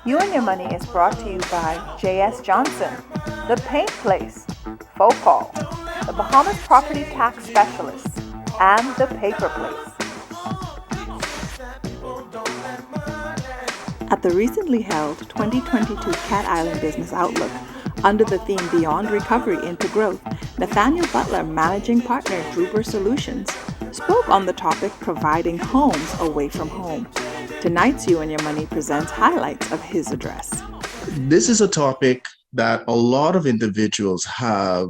You and Your Money is brought to you by J.S. Johnson, The Paint Place, Focall, the Bahamas Property Tax Specialists, and The Paper Place. At the recently held 2022 Cat Island Business Outlook, under the theme Beyond Recovery into Growth, Nathaniel Butler, Managing Partner, Druber Solutions, spoke on the topic Providing Homes Away from Home. Tonight's You and Your Money presents highlights of his address. This is a topic that a lot of individuals have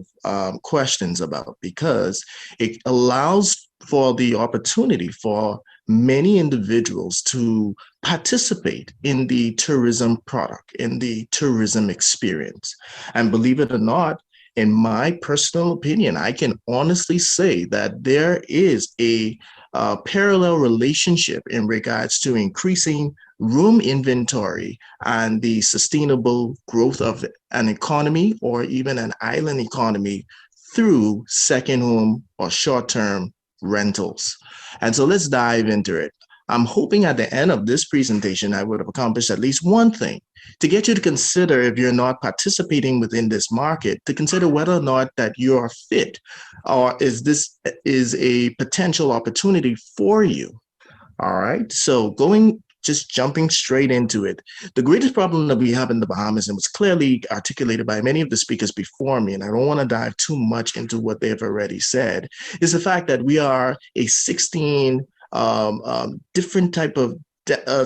questions about because it allows for the opportunity for many individuals to participate in the tourism product, in the tourism experience. And believe it or not, in my personal opinion, I can honestly say that there is a parallel relationship in regards to increasing room inventory and the sustainable growth of an economy or even an island economy through second home or short-term rentals. And so let's dive into it. I'm hoping at the end of this presentation, I would have accomplished at least one thing to get you to consider, if you're not participating within this market, to consider whether or not that you are fit, or is this is a potential opportunity for you. All right. So just jumping straight into it. The greatest problem that we have in the Bahamas, and was clearly articulated by many of the speakers before me, and I don't want to dive too much into what they've already said, is the fact that we are a 16 different type of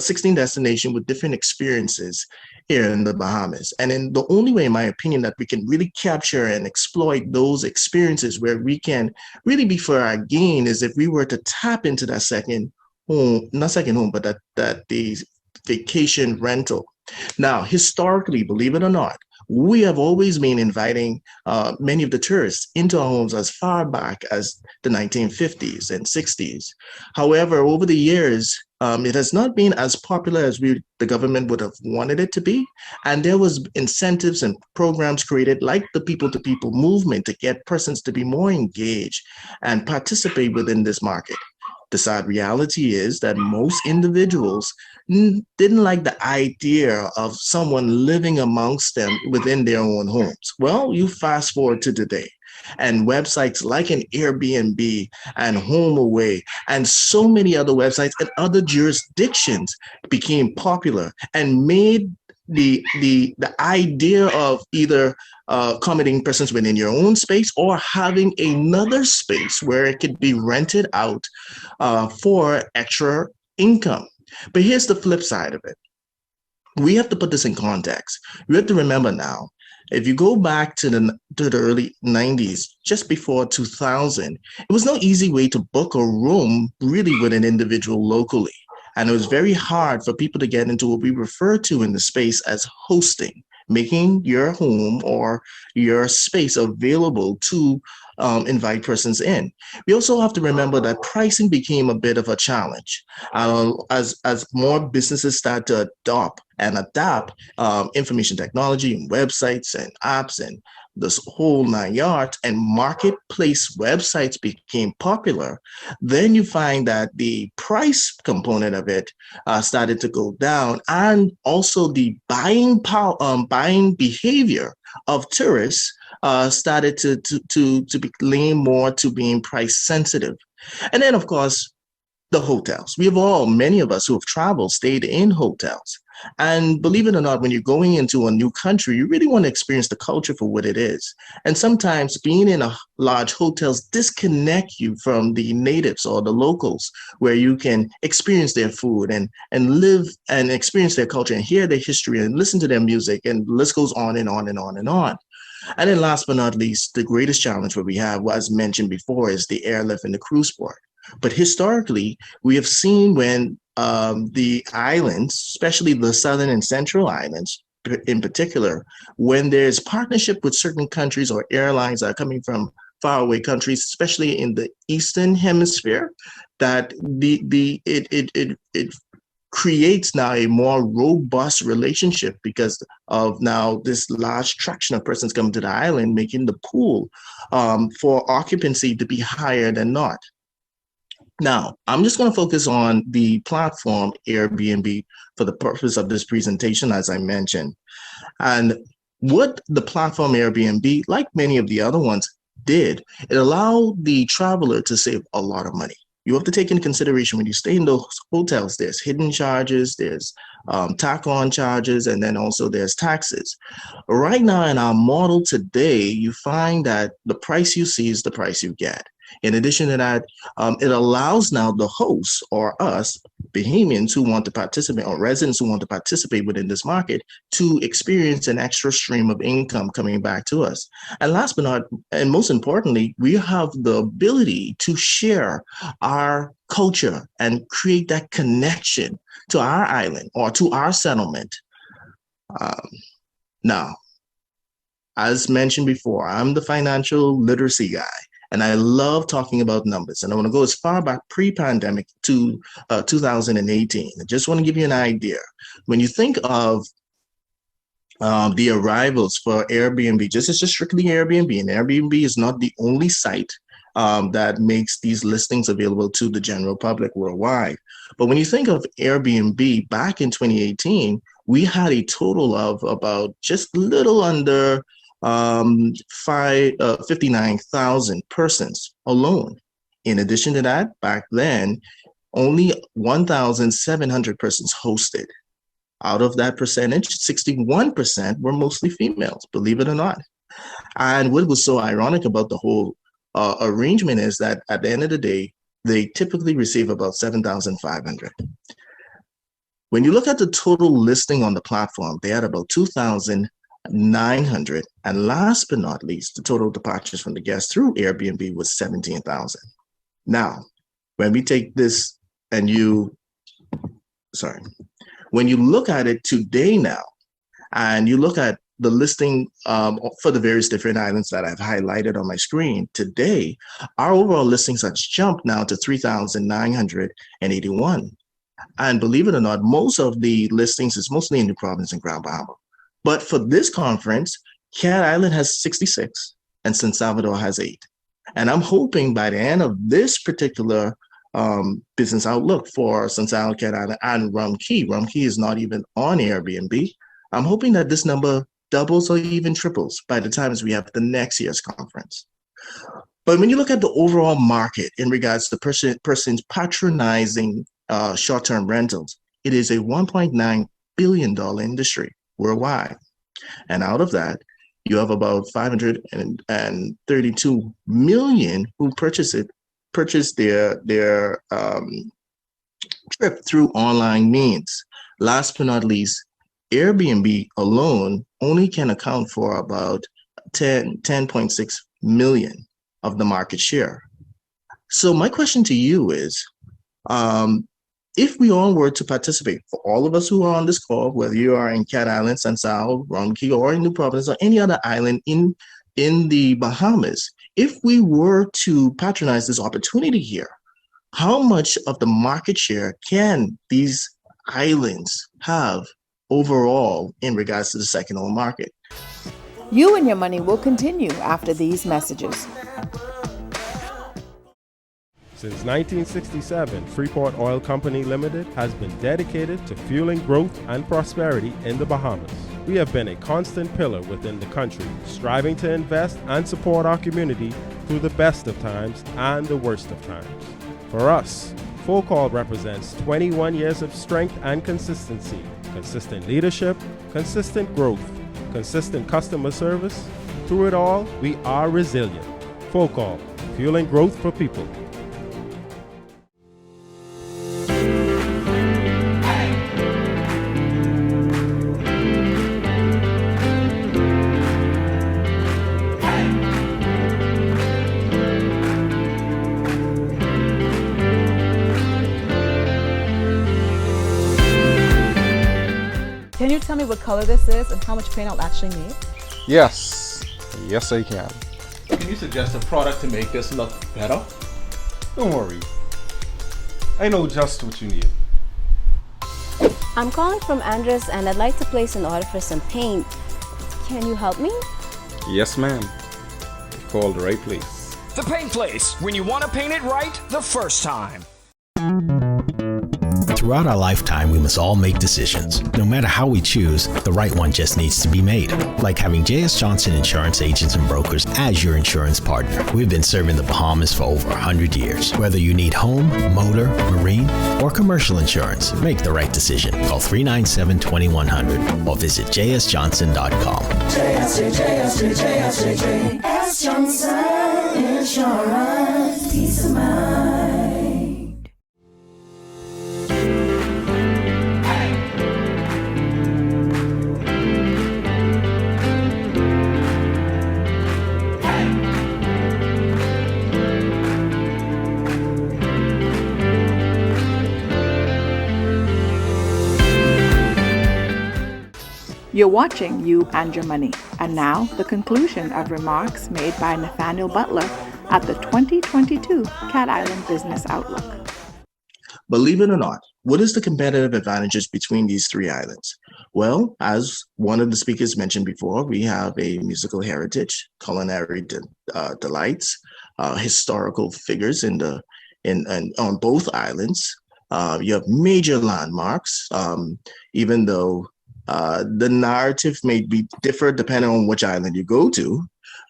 16 destination with different experiences here in the Bahamas. And in the only way, in my opinion, that we can really capture and exploit those experiences where we can really be for our gain is if we were to tap into that second home, not second home, but that the vacation rental. Now, historically, believe it or not, we have always been inviting many of the tourists into our homes as far back as the 1950s and 60s. However, over the years, it has not been as popular as the government would have wanted it to be. And there was incentives and programs created like the people-to-people movement to get persons to be more engaged and participate within this market. The sad reality is that most individuals didn't like the idea of someone living amongst them within their own homes. Well, you fast forward to today, and websites like an Airbnb and HomeAway and so many other websites and other jurisdictions became popular and made the idea of either accommodating persons within your own space or having another space where it could be rented out for extra income. But here's the flip side of it. We have to put this in context. We have to remember now, if you go back to the early 90s, just before 2000, it was no easy way to book a room really with an individual locally. And it was very hard for people to get into what we refer to in the space as hosting, making your home or your space available to invite persons in. We also have to remember that pricing became a bit of a challenge as more businesses start to adapt information technology and websites and apps and this whole 9 yards, and marketplace websites became popular. Then you find that the price component of it started to go down, and also the buying behavior of tourists started to be lean more to being price sensitive. And then, of course, the hotels. Many of us who have traveled stayed in hotels. And believe it or not, when you're going into a new country, you really want to experience the culture for what it is. And sometimes being in a large hotels disconnect you from the natives or the locals, where you can experience their food and live and experience their culture and hear their history and listen to their music, and the list goes on and on and on and on. And then last but not least, the greatest challenge that we have, as mentioned before, is the airlift and the cruise port. But historically, we have seen when the islands, especially the southern and central islands in particular, when there's partnership with certain countries or airlines that are coming from faraway countries, especially in the Eastern Hemisphere, that it creates now a more robust relationship because of now this large traction of persons coming to the island, making the pool for occupancy to be higher than not. Now, I'm just going to focus on the platform Airbnb for the purpose of this presentation, as I mentioned. And what the platform Airbnb, like many of the other ones, did, it allowed the traveler to save a lot of money. You have to take into consideration when you stay in those hotels, there's hidden charges, there's tack on charges, and then also there's taxes. Right now, in our model today, you find that the price you see is the price you get. In addition to that, it allows now the hosts or us, Bahamians who want to participate or residents who want to participate within this market to experience an extra stream of income coming back to us. And last but not, and most importantly, we have the ability to share our culture and create that connection to our island or to our settlement. Now, as mentioned before, I'm the financial literacy guy. And I love talking about numbers. And I want to go as far back pre-pandemic to 2018. I just want to give you an idea. When you think of the arrivals for Airbnb, just strictly Airbnb, and Airbnb is not the only site that makes these listings available to the general public worldwide. But when you think of Airbnb back in 2018, we had a total of about just a little under 59,000 persons alone. In addition to that, back then, only 1,700 persons hosted. Out of that percentage, 61% were mostly females, believe it or not. And what was so ironic about the whole arrangement is that at the end of the day, they typically receive about 7,500. When you look at the total listing on the platform, they had about 2,900. And last but not least, the total departures from the guests through Airbnb was 17,000. Now, when we take this and when you look at it today now, and you look at the listing for the various different islands that I've highlighted on my screen today, our overall listings have jumped now to 3,981. And believe it or not, most of the listings is mostly in New Providence and Grand Bahama. But for this conference, Cat Island has 66 and San Salvador has 8. And I'm hoping by the end of this particular business outlook for San Salvador, Cat Island, and Rum Key is not even on Airbnb. I'm hoping that this number doubles or even triples by the time as we have the next year's conference. But when you look at the overall market in regards to persons patronizing short-term rentals, it is a $1.9 billion industry worldwide. And out of that, you have about 532 million who purchase their trip through online means. Last but not least, Airbnb alone only can account for about 10.6 million of the market share. So my question to you is, if we all were to participate, for all of us who are on this call, whether you are in Cat Island, San Sal, Rum Key, or in New Providence, or any other island in the Bahamas, if we were to patronize this opportunity here, how much of the market share can these islands have overall in regards to the second home market? You and Your Money will continue after these messages. Since 1967, Freeport Oil Company Limited has been dedicated to fueling growth and prosperity in the Bahamas. We have been a constant pillar within the country, striving to invest and support our community through the best of times and the worst of times. For us, Full Call represents 21 years of strength and consistency, consistent leadership, consistent growth, consistent customer service. Through it all, we are resilient. Full Call, fueling growth for people. Can you tell me what color this is and how much paint I'll actually need? Yes I can. Can you suggest a product to make this look better? Don't worry, I know just what you need. I'm calling from Andres and I'd like to place an order for some paint. Can you help me? Yes ma'am, you called the right place. The Paint Place, when you want to paint it right the first time. Throughout our lifetime, we must all make decisions. No matter how we choose, the right one just needs to be made. Like having J.S. Johnson Insurance Agents and Brokers as your insurance partner. We've been serving the Bahamas for over 100 years. Whether you need home, motor, marine, or commercial insurance, make the right decision. Call 397-2100 or visit jsjohnson.com. J.S. Johnson Insurance, peace of mind. You're watching You and Your Money, and now the conclusion of remarks made by Nathaniel Butler at the 2022 Cat Island Business Outlook. Believe it or not, what is the competitive advantages between these three islands? Well, as one of the speakers mentioned before, we have a musical heritage, culinary delights, historical figures on both islands. You have major landmarks, even though the narrative may be different depending on which island you go to.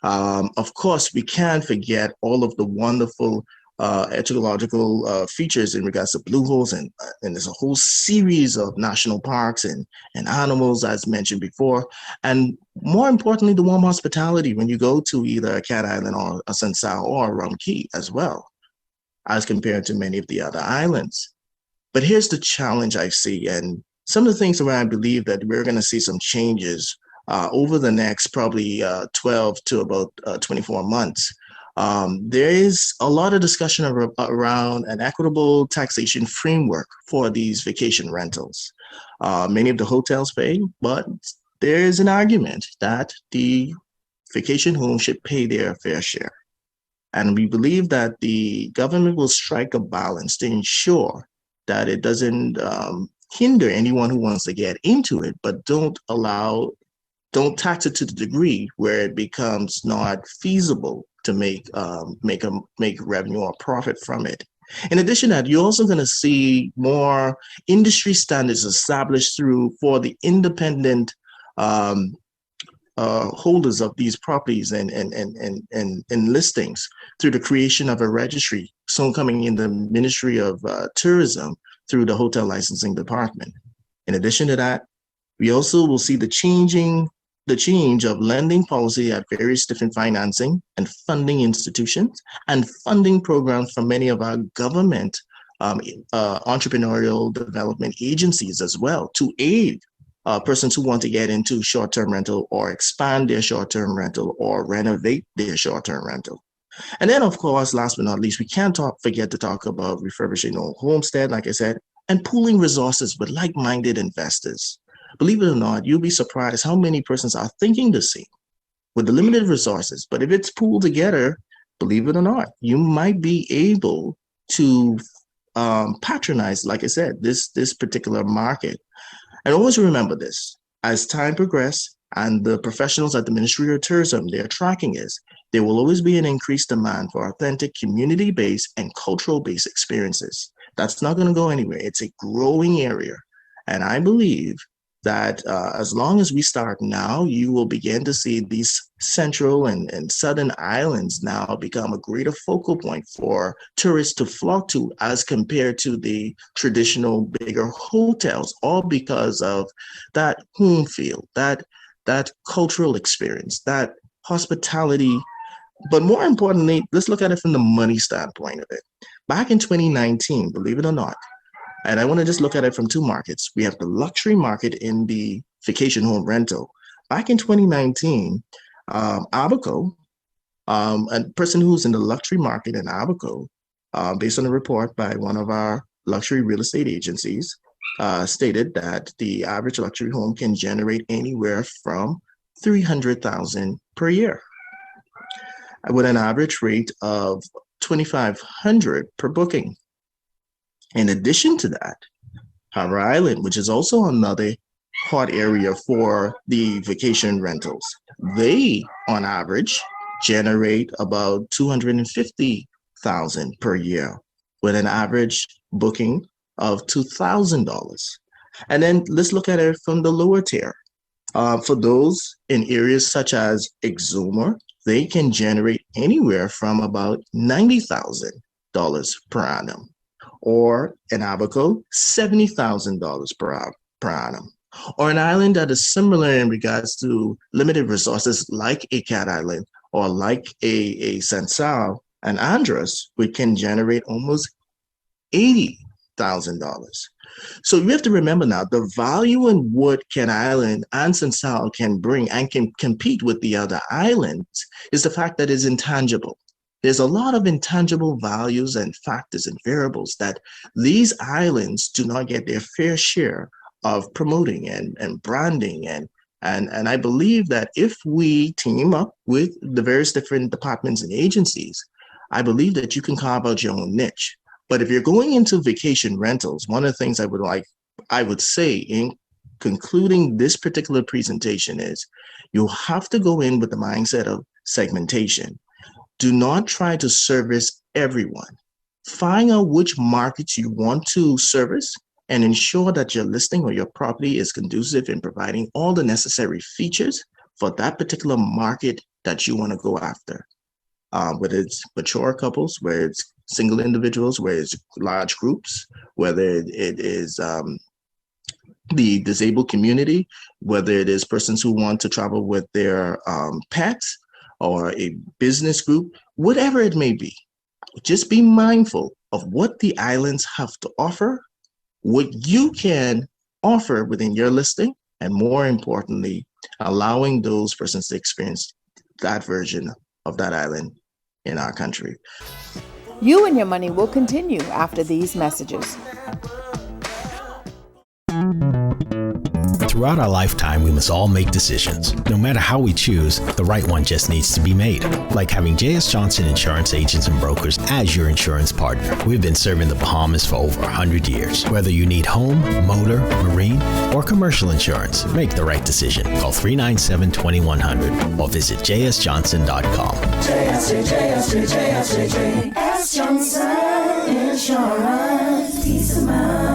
Of course, we can't forget all of the wonderful ecological features in regards to blue holes, and there's a whole series of national parks and animals, as mentioned before. And more importantly, the warm hospitality when you go to either Cat Island or Sansao or Rum Key as well, as compared to many of the other islands. But here's the challenge I see, and some of the things where I believe that we're going to see some changes over the next probably 12 to about 24 months. There is a lot of discussion around an equitable taxation framework for these vacation rentals. Many of the hotels pay, but there is an argument that the vacation home should pay their fair share. And we believe that the government will strike a balance to ensure that it doesn't hinder anyone who wants to get into it, but don't tax it to the degree where it becomes not feasible to make revenue or profit from it. In addition to that, you're also going to see more industry standards established for the independent holders of these properties and listings through the creation of a registry, soon coming in the Ministry of Tourism through the Hotel Licensing Department. In addition to that, we also will see the change of lending policy at various different financing and funding institutions and funding programs from many of our government entrepreneurial development agencies as well to aid persons who want to get into short-term rental or expand their short-term rental or renovate their short-term rental. And then, of course, last but not least, we can't forget to talk about refurbishing old homestead, like I said, and pooling resources with like-minded investors. Believe it or not, you'll be surprised how many persons are thinking the same with the limited resources. But if it's pooled together, believe it or not, you might be able to patronize, like I said, this particular market. And always remember this, as time progresses and the professionals at the Ministry of Tourism, their tracking is, there will always be an increased demand for authentic community-based and cultural-based experiences. That's not going to go anywhere. It's a growing area. And I believe that as long as we start now, you will begin to see these central and southern islands now become a greater focal point for tourists to flock to as compared to the traditional bigger hotels, all because of that home feel, that cultural experience, that hospitality. But more importantly, let's look at it from the money standpoint of it. Back in 2019, believe it or not, and I want to just look at it from two markets. We have the luxury market in the vacation home rental. Back in 2019, Abaco, a person who's in the luxury market in Abaco, based on a report by one of our luxury real estate agencies, stated that the average luxury home can generate anywhere from $300,000 per year, with an average rate of $2,500 per booking. In addition to that, Harbor Island, which is also another hot area for the vacation rentals, they, on average, generate about 250,000 per year with an average booking of $2,000. And then let's look at it from the lower tier. For those in areas such as Exumer, they can generate anywhere from about $90,000 per annum, or in Abaco, $70,000 per annum. Or an island that is similar in regards to limited resources like a Cat Island or like a Sansal and Andros, we can generate almost $80,000. So you have to remember now the value in what Cat Island and Sansal can bring and can compete with the other islands is the fact that it's intangible. There's a lot of intangible values and factors and variables that these islands do not get their fair share of promoting and branding. And I believe that if we team up with the various different departments and agencies, I believe that you can carve out your own niche. But if you're going into vacation rentals, one of the things I would say in concluding this particular presentation is you have to go in with the mindset of segmentation. Do not try to service everyone. Find out which markets you want to service and ensure that your listing or your property is conducive in providing all the necessary features for that particular market that you want to go after. Whether it's mature couples, whether it's single individuals, whether it's large groups, whether it is the disabled community, whether it is persons who want to travel with their pets or a business group, whatever it may be. Just be mindful of what the islands have to offer, what you can offer within your listing, and more importantly, allowing those persons to experience that version of that island in our country. You and Your Money will continue after these messages. Throughout our lifetime, we must all make decisions. No matter how we choose, the right one just needs to be made. Like having J.S. Johnson Insurance Agents and Brokers as your insurance partner. We've been serving the Bahamas for over 100 years. Whether you need home, motor, marine, or commercial insurance, make the right decision. Call 397-2100 or visit jsjohnson.com. JS Johnson Insurance, peace of mind.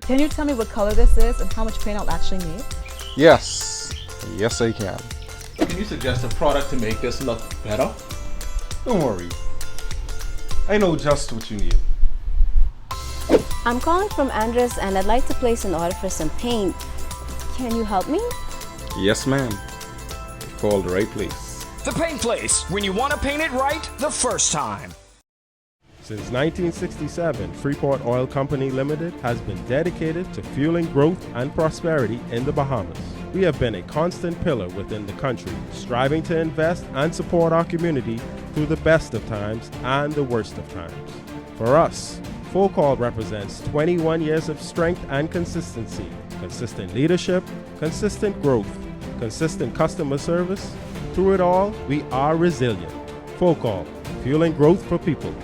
Can you tell me what color this is and how much paint I'll actually need? Yes I can. Can you suggest a product to make this look better? Don't worry. I know just what you need. I'm calling from Andres and I'd like to place an order for some paint. Can you help me? Yes, ma'am. You've called the right place. The Paint Place, when you want to paint it right the first time. Since 1967, Freeport Oil Company Limited has been dedicated to fueling growth and prosperity in the Bahamas. We have been a constant pillar within the country, striving to invest and support our community through the best of times and the worst of times. For us, Full Call represents 21 years of strength and consistency, consistent leadership, consistent growth, consistent customer service. Through it all, we are resilient. Full Call, fueling growth for people.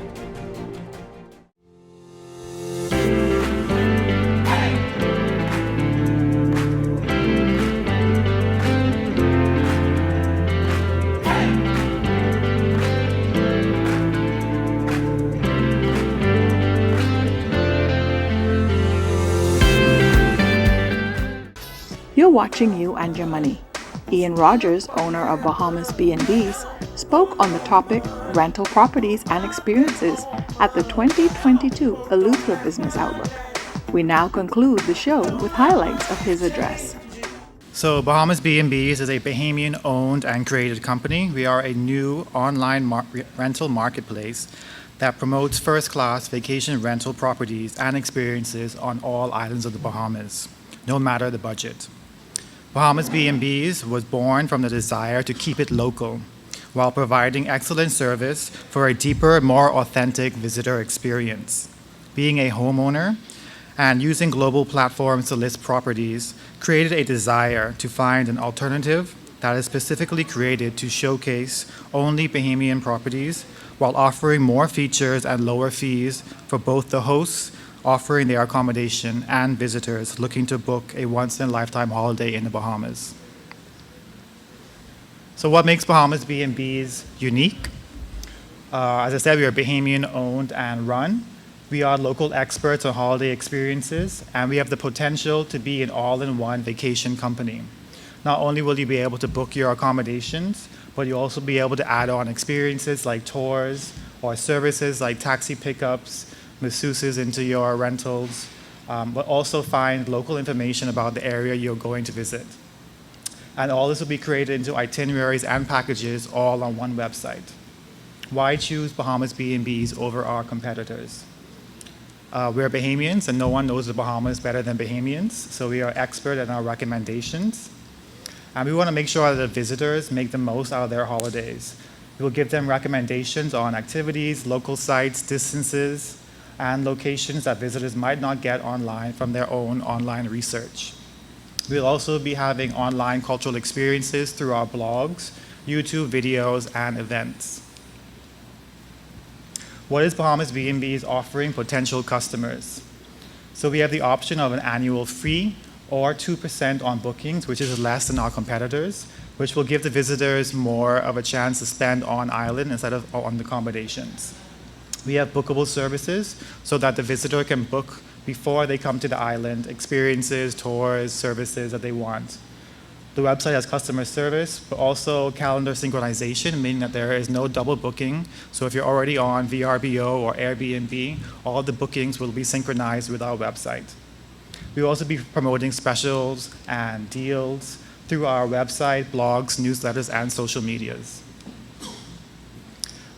You're watching You and Your Money. Ian Rogers, owner of Bahamas B&Bs, spoke on the topic rental properties and experiences at the 2022 Eleuthera Business Outlook. We now conclude the show with highlights of his address. So Bahamas B&Bs is a Bahamian-owned and created company. We are a new online rental marketplace that promotes first-class vacation rental properties and experiences on all islands of the Bahamas, no matter the budget. Bahamas B&Bs was born from the desire to keep it local while providing excellent service for a deeper, more authentic visitor experience. Being a homeowner and using global platforms to list properties created a desire to find an alternative that is specifically created to showcase only Bahamian properties while offering more features and lower fees for both the hosts offering their accommodation and visitors looking to book a once-in-a-lifetime holiday in the Bahamas. So what makes Bahamas B&Bs unique? As I said, we are Bahamian owned and run. We are local experts on holiday experiences, and we have the potential to be an all-in-one vacation company. Not only will you be able to book your accommodations, but you'll also be able to add on experiences like tours or services like taxi pickups, masseuses into your rentals, but also find local information about the area you're going to visit. And all this will be created into itineraries and packages all on one website. Why choose Bahamas B&Bs over our competitors? We're Bahamians, and no one knows the Bahamas better than Bahamians, so we are expert in our recommendations. And we want to make sure that the visitors make the most out of their holidays. We will give them recommendations on activities, local sites, distances, and locations that visitors might not get online from their own online research. We'll also be having online cultural experiences through our blogs, YouTube videos, and events. What is Bahamas B&B's offering potential customers? So we have the option of an annual fee or 2% on bookings, which is less than our competitors, which will give the visitors more of a chance to spend on island instead of on the accommodations. We have bookable services so that the visitor can book before they come to the island, experiences, tours, services that they want. The website has customer service, but also calendar synchronization, meaning that there is no double booking. So if you're already on VRBO or Airbnb, all the bookings will be synchronized with our website. We will also be promoting specials and deals through our website, blogs, newsletters, and social medias.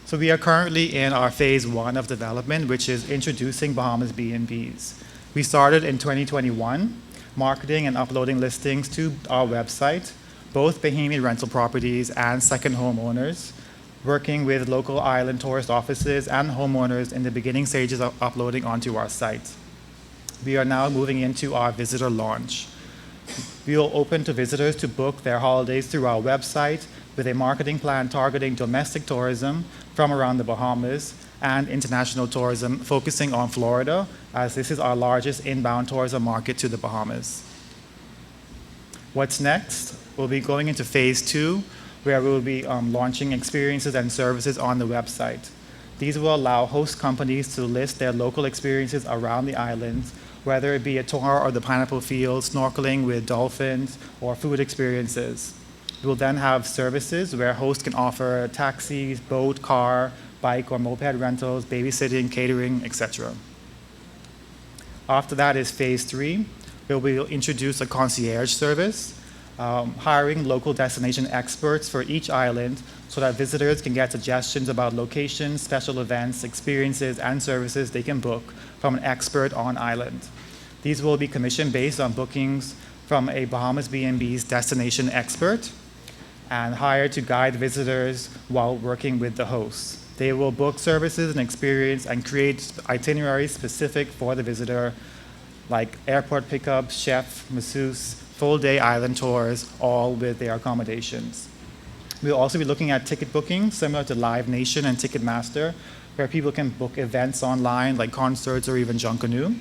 So we are currently in our phase 1 of development, which is introducing Bahamas B&Bs. We started in 2021, marketing and uploading listings to our website, both Bahamian rental properties and second homeowners, working with local island tourist offices and homeowners in the beginning stages of uploading onto our site. We are now moving into our visitor launch. We will open to visitors to book their holidays through our website with a marketing plan targeting domestic tourism from around the Bahamas and international tourism focusing on Florida, as this is our largest inbound tourism market to the Bahamas. What's next? We'll be going into phase 2, where we'll be launching experiences and services on the website. These will allow host companies to list their local experiences around the islands, whether it be a tour of the pineapple fields, snorkeling with dolphins, or food experiences. We'll then have services where hosts can offer taxis, boat, car, bike or moped rentals, babysitting, catering, etc. After that is phase 3, where we'll introduce a concierge service, hiring local destination experts for each island so that visitors can get suggestions about locations, special events, experiences, and services they can book from an expert on island. These will be commission based on bookings from a Bahamas B&B's destination expert and hired to guide visitors while working with the hosts. They will book services and experience and create itineraries specific for the visitor, like airport pickups, chef, masseuse, full-day island tours, all with their accommodations. We'll also be looking at ticket booking, similar to Live Nation and Ticketmaster, where people can book events online, like concerts or even Junkanoo,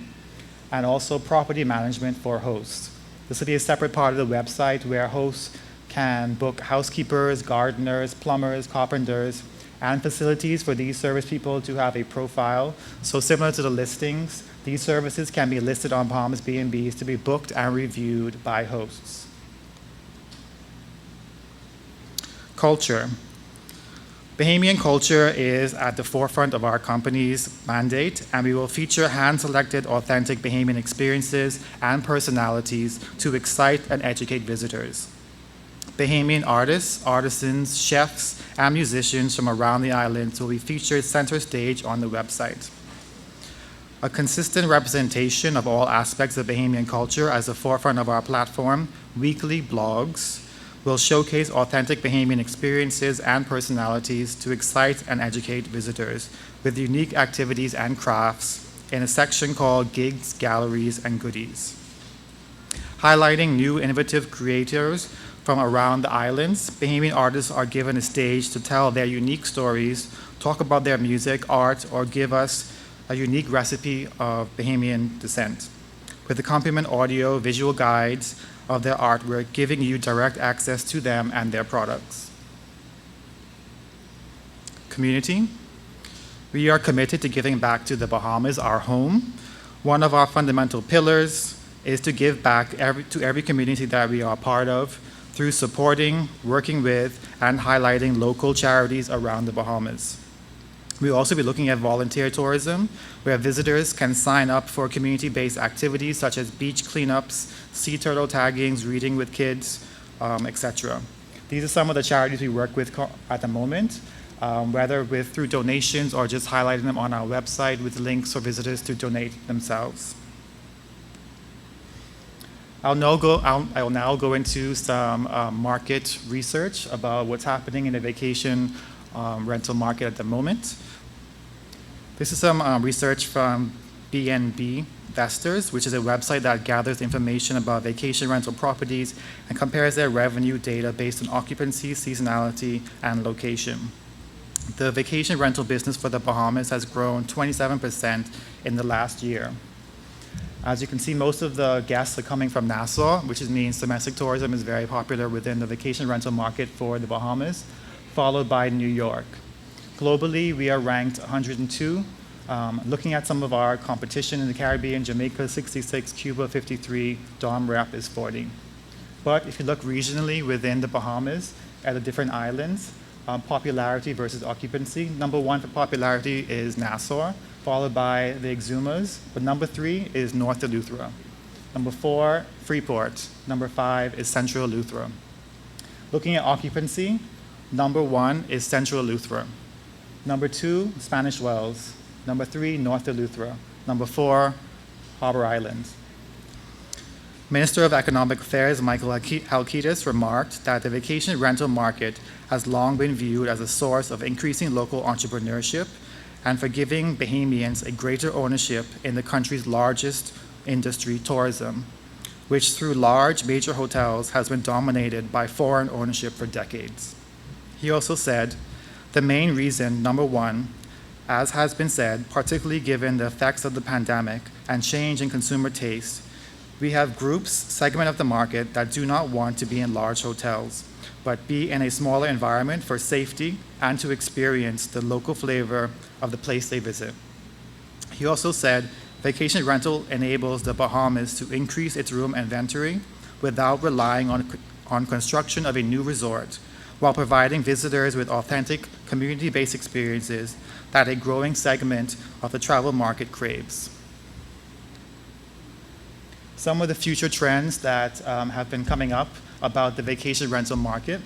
and also property management for hosts. This will be a separate part of the website where hosts can book housekeepers, gardeners, plumbers, carpenters, and facilities for these service people to have a profile. So similar to the listings, these services can be listed on Bahamas B&Bs to be booked and reviewed by hosts. Culture. Bahamian culture is at the forefront of our company's mandate, and we will feature hand-selected authentic Bahamian experiences and personalities to excite and educate visitors. Bahamian artists, artisans, chefs, and musicians from around the islands will be featured center stage on the website. A consistent representation of all aspects of Bahamian culture as the forefront of our platform, weekly blogs will showcase authentic Bahamian experiences and personalities to excite and educate visitors with unique activities and crafts in a section called Gigs, Galleries, and Goodies. Highlighting new innovative creators from around the islands, Bahamian artists are given a stage to tell their unique stories, talk about their music, art, or give us a unique recipe of Bahamian descent. With accompaniment audio, visual guides of their artwork, giving you direct access to them and their products. Community. We are committed to giving back to the Bahamas, our home. One of our fundamental pillars is to give back to every community that we are part of through supporting, working with, and highlighting local charities around the Bahamas. We'll also be looking at volunteer tourism, where visitors can sign up for community-based activities such as beach cleanups, sea turtle taggings, reading with kids, etc. These are some of the charities we work with at the moment, whether through donations or just highlighting them on our website with links for visitors to donate themselves. I'll now go into some market research about what's happening in the vacation rental market at the moment. This is some research from BNB Investors, which is a website that gathers information about vacation rental properties and compares their revenue data based on occupancy, seasonality, and location. The vacation rental business for the Bahamas has grown 27% in the last year. As you can see, most of the guests are coming from Nassau, which means domestic tourism is very popular within the vacation rental market for the Bahamas, followed by New York. Globally, we are ranked 102. Looking at some of our competition in the Caribbean, Jamaica 66, Cuba 53, Dom Rep is 40. But if you look regionally within the Bahamas at the different islands, popularity versus occupancy, number one for popularity is Nassau, followed by the Exumas, but number 3 is North Eleuthera. Number 4, Freeport. Number 5 is Central Eleuthera. Looking at occupancy, number 1 is Central Eleuthera. Number 2, Spanish Wells. Number 3, North Eleuthera. Number 4, Harbor Islands. Minister of Economic Affairs Michael Halkitis remarked that the vacation rental market has long been viewed as a source of increasing local entrepreneurship and for giving Bahamians a greater ownership in the country's largest industry, tourism, which through large major hotels has been dominated by foreign ownership for decades. He also said, the main reason, number 1, as has been said, particularly given the effects of the pandemic and change in consumer taste, we have groups, segment of the market that do not want to be in large hotels, but be in a smaller environment for safety and to experience the local flavor of the place they visit. He also said, vacation rental enables the Bahamas to increase its room inventory without relying on construction of a new resort, while providing visitors with authentic community-based experiences that a growing segment of the travel market craves. Some of the future trends that have been coming up about the vacation rental market.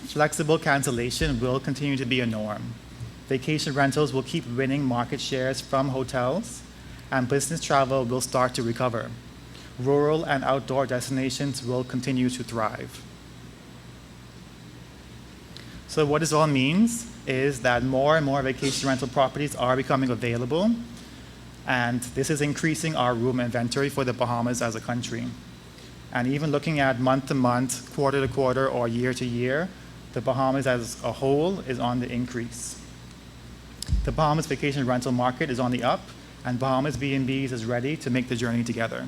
Flexible cancellation will continue to be a norm. Vacation rentals will keep winning market shares from hotels, and business travel will start to recover. Rural and outdoor destinations will continue to thrive. So what this all means is that more and more vacation rental properties are becoming available, and this is increasing our room inventory for the Bahamas as a country. And even looking at month to month, quarter to quarter, or year to year, the Bahamas as a whole is on the increase. The Bahamas vacation rental market is on the up, and Bahamas B&Bs is ready to make the journey together.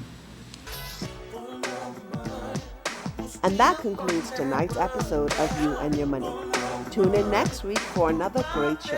And that concludes tonight's episode of You and Your Money. Tune in next week for another great show.